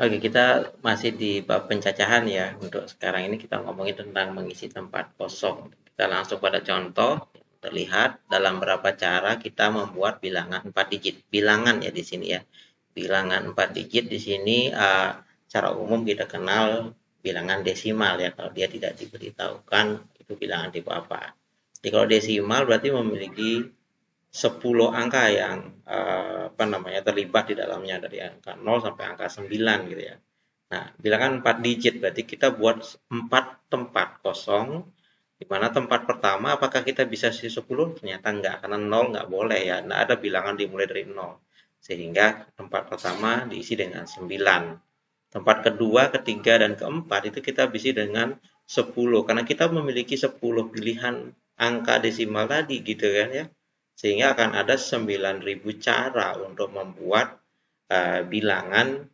Oke, kita masih di bab pencacahan ya. Untuk sekarang ini kita ngomongin tentang mengisi tempat kosong. Kita langsung pada contoh. Terlihat dalam berapa cara kita membuat bilangan 4 digit. Bilangan ya di sini ya. Bilangan 4 digit di sini secara umum kita kenal bilangan desimal ya. Kalau dia tidak diberitahukan itu bilangan tipe apa. Jadi kalau desimal berarti memiliki 10 angka yang terlibat di dalamnya dari angka 0 sampai angka 9 gitu ya. Nah, bilangan 4 digit berarti kita buat 4 tempat kosong di mana tempat pertama apakah kita bisa isi 10? Ternyata enggak, karena 0 enggak boleh ya. Enggak ada bilangan dimulai dari 0. Sehingga tempat pertama diisi dengan 9. Tempat kedua, ketiga, dan keempat itu kita isi dengan 10 karena kita memiliki 10 pilihan angka desimal tadi gitu kan ya. Sehingga akan ada 9.000 cara untuk membuat bilangan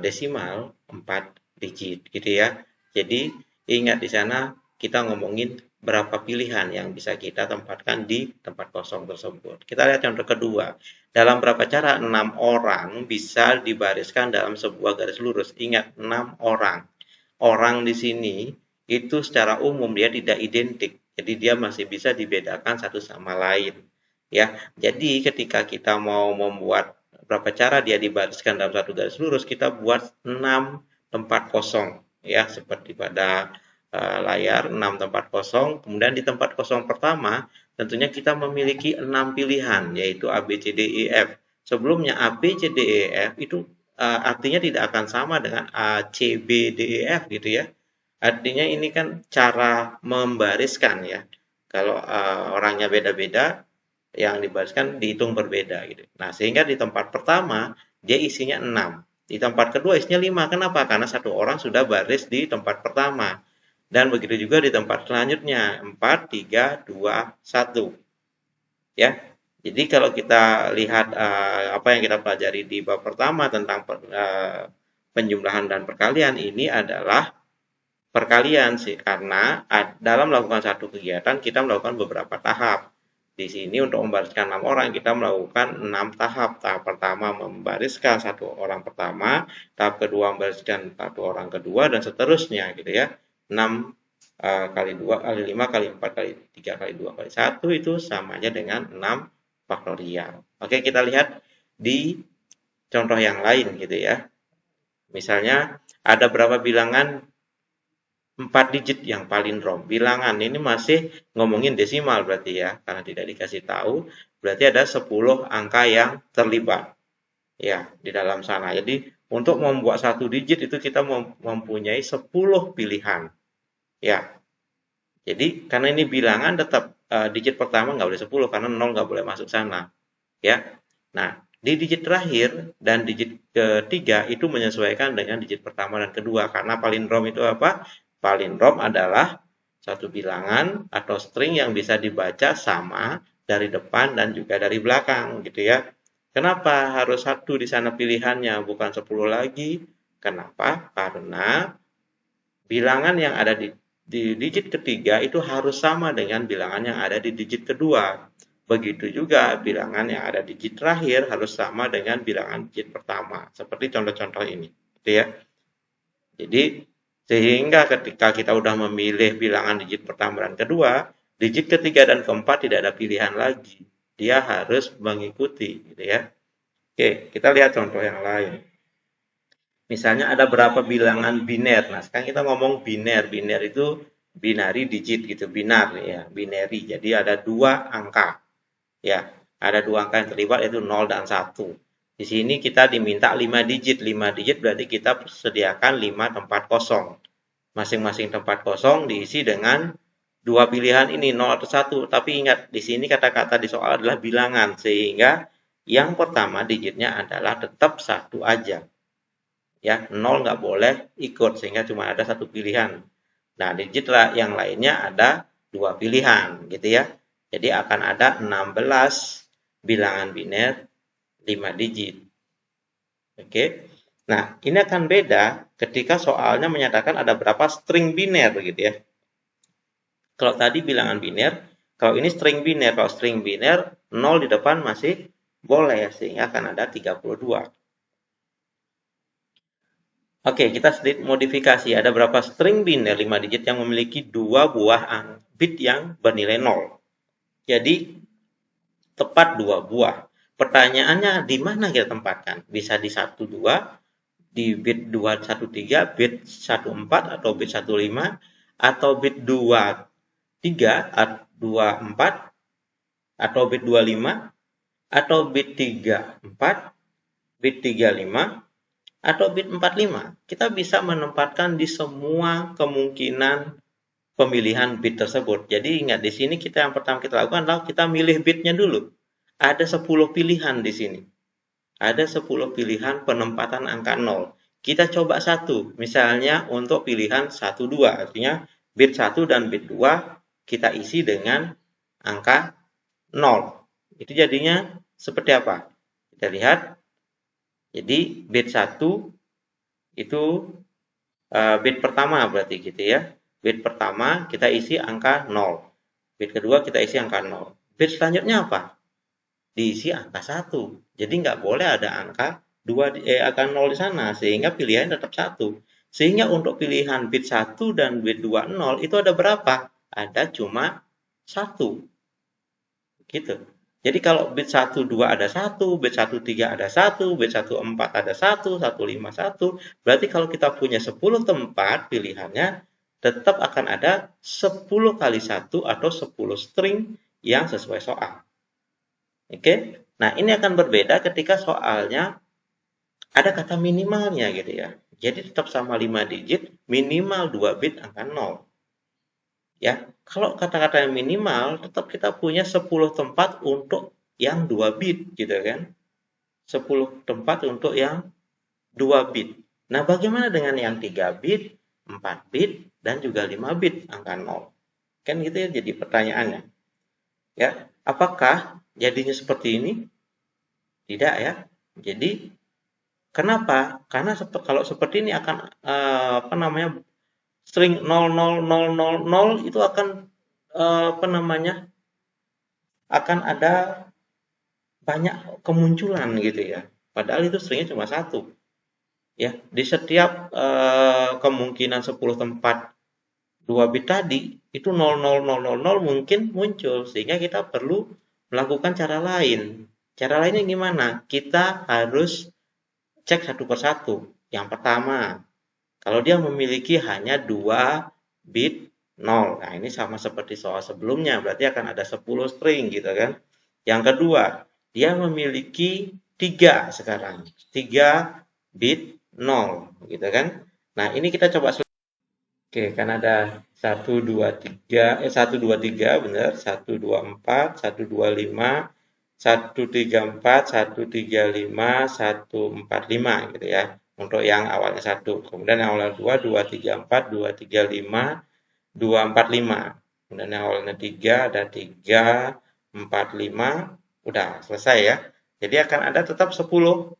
desimal 4 digit gitu ya. Jadi ingat di sana kita ngomongin berapa pilihan yang bisa kita tempatkan di tempat kosong tersebut. Kita lihat contoh kedua. Dalam berapa cara 6 orang bisa dibariskan dalam sebuah garis lurus. Ingat 6 orang. Orang di sini itu secara umum dia tidak identik. Jadi dia masih bisa dibedakan satu sama lain. Ya, jadi ketika kita mau membuat berapa cara dia dibariskan dalam satu garis lurus, kita buat 6 tempat kosong ya, seperti pada layar 6 tempat kosong. Kemudian di tempat kosong pertama, tentunya kita memiliki 6 pilihan yaitu A, B, C, D, E, F. Sebelumnya A, B, C, D, E, F itu artinya tidak akan sama dengan A, C, B, D, E, F gitu ya. Artinya ini kan cara membariskan ya. Kalau orangnya beda-beda, yang dibariskan dihitung berbeda gitu. Nah, sehingga di tempat pertama dia isinya 6. Di tempat kedua isinya 5. Kenapa? Karena satu orang sudah baris di tempat pertama. Dan begitu juga di tempat selanjutnya 4, 3, 2, 1. Ya. Jadi kalau kita lihat apa yang kita pelajari di bab pertama tentang penjumlahan dan perkalian ini adalah perkalian sih karena dalam melakukan satu kegiatan kita melakukan beberapa tahap. Di sini untuk membariskan 6 orang kita melakukan 6 tahap. Tahap pertama membariskan satu orang pertama, tahap kedua membariskan satu orang kedua dan seterusnya gitu ya. 6 kali 2 kali 5 kali 4 kali 3 kali 2 kali 1 itu samanya dengan 6 faktorial. Oke, kita lihat di contoh yang lain gitu ya. Misalnya ada berapa bilangan 4 digit yang palindrom. Bilangan ini masih ngomongin desimal berarti ya, karena tidak dikasih tahu, berarti ada 10 angka yang terlibat ya di dalam sana. Jadi untuk membuat satu digit itu kita mempunyai 10 pilihan. Ya. Jadi karena ini bilangan tetap digit pertama nggak boleh 10 karena 0 nggak boleh masuk sana. Ya. Nah, di digit terakhir dan digit ketiga itu menyesuaikan dengan digit pertama dan kedua karena palindrom itu apa? Palindrom adalah satu bilangan atau string yang bisa dibaca sama dari depan dan juga dari belakang gitu ya. Kenapa harus satu di sana pilihannya bukan 10 lagi? Kenapa? Karena bilangan yang ada di digit ketiga itu harus sama dengan bilangan yang ada di digit kedua. Begitu juga bilangan yang ada di digit terakhir harus sama dengan bilangan digit pertama. Seperti contoh-contoh ini. Gitu ya. Jadi sehingga ketika kita sudah memilih bilangan digit pertama dan kedua, digit ketiga dan keempat tidak ada pilihan lagi. Dia harus mengikuti gitu ya. Oke, kita lihat contoh yang lain. Misalnya ada berapa bilangan biner. Nah, sekarang kita ngomong biner. Biner itu binary digit gitu, binar ya, binary. Jadi ada dua angka. Ya, ada dua angka yang terlibat yaitu 0 dan 1. Di sini kita diminta 5 digit. 5 digit berarti kita sediakan 5 tempat kosong. Masing-masing tempat kosong diisi dengan dua pilihan ini 0 atau 1. Tapi ingat, di sini kata-kata di soal adalah bilangan sehingga yang pertama digitnya adalah tetap 1 aja. Ya, 0 nggak boleh ikut sehingga cuma ada satu pilihan. Nah, digit yang lainnya ada dua pilihan gitu ya. Jadi akan ada 16 bilangan biner 5 digit. Oke. Nah, ini akan beda ketika soalnya menyatakan ada berapa string biner begitu ya. Kalau tadi bilangan biner, kalau ini string biner, kalau string biner 0 di depan masih boleh sehingga akan ada 32. Oke, kita sedikit modifikasi. Ada berapa string biner 5 digit yang memiliki 2 buah bit yang bernilai 0. Jadi, tepat 2 buah. Pertanyaannya, di mana kita tempatkan? Bisa di 12, di bit 213, bit 14, atau bit 15, atau bit 23, 24, atau bit 25, atau bit 34, bit 35, atau bit 45. Kita bisa menempatkan di semua kemungkinan pemilihan bit tersebut. Jadi ingat, di sini kita yang pertama kita lakukan adalah kita milih bitnya dulu. Ada 10 pilihan di sini. Ada 10 pilihan penempatan angka 0. Kita coba satu, misalnya untuk pilihan 1, 2. Artinya bit 1 dan bit 2 kita isi dengan angka 0. Itu jadinya seperti apa? Kita lihat. Jadi bit 1 itu bit pertama berarti gitu ya. Bit pertama kita isi angka 0. Bit kedua kita isi angka 0. Bit selanjutnya apa? Diisi angka 1. Jadi nggak boleh ada angka 2 angka 0 di sana, sehingga pilihan tetap 1. Sehingga untuk pilihan bit 1 dan bit 2 0 itu ada berapa? Ada cuma 1. Gitu. Jadi kalau bit 1 2 ada 1, bit 1 3 ada 1, bit 1 4 ada 1, 1 5 1. Berarti kalau kita punya 10 tempat pilihannya, tetap akan ada 10 kali 1 atau 10 string yang sesuai soal. Oke. Nah, ini akan berbeda ketika soalnya ada kata minimalnya gitu ya. Jadi tetap sama 5 digit, minimal 2 bit angka 0. Ya, kalau kata-kata yang minimal, tetap kita punya 10 tempat untuk yang 2 bit gitu kan. 10 tempat untuk yang 2 bit. Nah, bagaimana dengan yang 3 bit, 4 bit, dan juga 5 bit angka 0? Kan gitu ya jadi pertanyaannya. Ya, apakah jadinya seperti ini? Tidak ya. Jadi kenapa? Karena kalau seperti ini akan apa namanya, string 00000 itu akan apa namanya, akan ada banyak kemunculan gitu ya. Padahal itu stringnya cuma satu. Ya, di setiap kemungkinan 10 tempat 2 bit tadi itu 00000 mungkin muncul, sehingga kita perlu melakukan cara lain. Cara lainnya gimana? Kita harus cek satu persatu. Yang pertama, kalau dia memiliki hanya 2 bit 0. Nah, ini sama seperti soal sebelumnya, berarti akan ada 10 string gitu kan. Yang kedua, dia memiliki 3 sekarang. 3 bit 0 gitu kan. Nah, ini kita coba. Oke, kan ada 1 2 3 1 2 3 benar, 1 2 4, 1 2 5, 1 3 4, 1 3 5, 1 4 5 gitu ya. Untuk yang awalnya 1. Kemudian yang awalnya 2, 2 3 4, 2 3 5, 2 4 5. Kemudian yang awalnya 3 ada 3 4 5. Udah selesai ya. Jadi akan ada tetap 10. 10.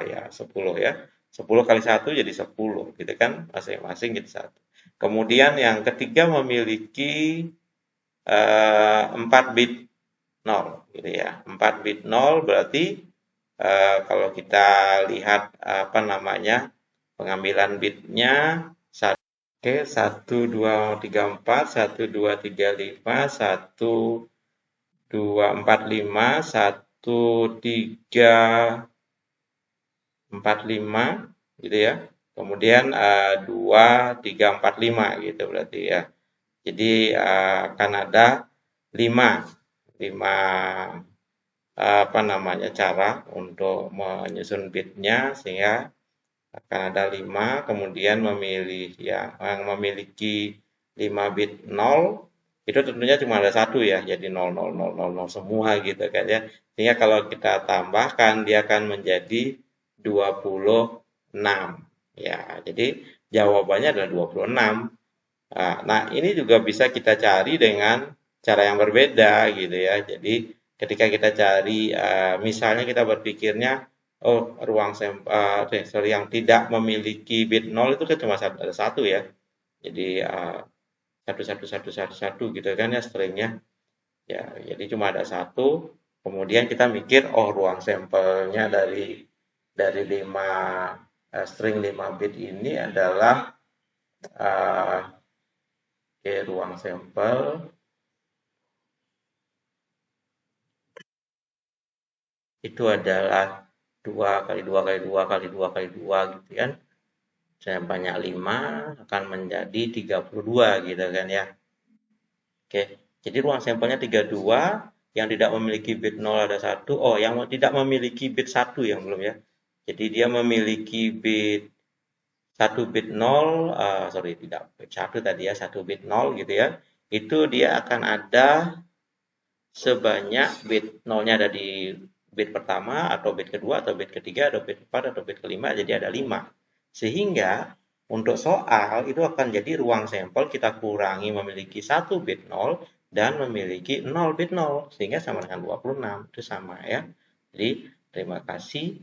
Ya, 10 ya. 10 kali 1 jadi 10 gitu kan, masing-masing jadi 1. Kemudian yang ketiga memiliki 4 bit 0 gitu ya. 4 bit 0 berarti kalau kita lihat apa namanya, pengambilan bitnya 1. Oke, 1 2 3 4, 1 2 3 5, 1 2 4 5, 1 3 4 5 gitu ya. Kemudian 2 3 4 5 gitu berarti ya. Jadi akan ada 5 apa namanya, cara untuk menyusun bitnya, sehingga akan ada 5, kemudian memilih ya yang memiliki 5 bit 0 itu tentunya cuma ada satu ya, jadi 00000 semua gitu kan ya. Sehingga kalau kita tambahkan dia akan menjadi 26 ya. Jadi jawabannya adalah 26. Nah, ini juga bisa kita cari dengan cara yang berbeda gitu ya. Jadi ketika kita cari misalnya kita berpikirnya, oh, ruang sampel yang tidak memiliki bit 0 itu kan cuma ada satu ya. Jadi satu satu satu satu satu gitu kan ya stringnya. Ya, jadi cuma ada satu. Kemudian kita mikir, oh, ruang sampelnya dari 5 string 5 bit ini adalah ruang sampel itu adalah 2 kali 2 kali 2 kali 2 kali 2 gitu kan. Sampelnya 5 akan menjadi 32 gitu kan ya. Oke, jadi ruang sampelnya 32, yang tidak memiliki bit 0 ada 1. Oh, yang tidak memiliki bit 1 yang belum ya. Jadi dia memiliki bit 1 bit 0, sorry tidak bit 1 tadi ya, 1 bit 0 gitu ya. Itu dia akan ada sebanyak bit 0-nya ada di bit pertama atau bit kedua atau bit ketiga atau bit 4 atau bit kelima, jadi ada 5. Sehingga untuk soal itu akan jadi ruang sampel kita kurangi memiliki 1 bit 0 dan memiliki 0 bit 0 sehingga sama dengan 26. Itu sama ya. Jadi terima kasih.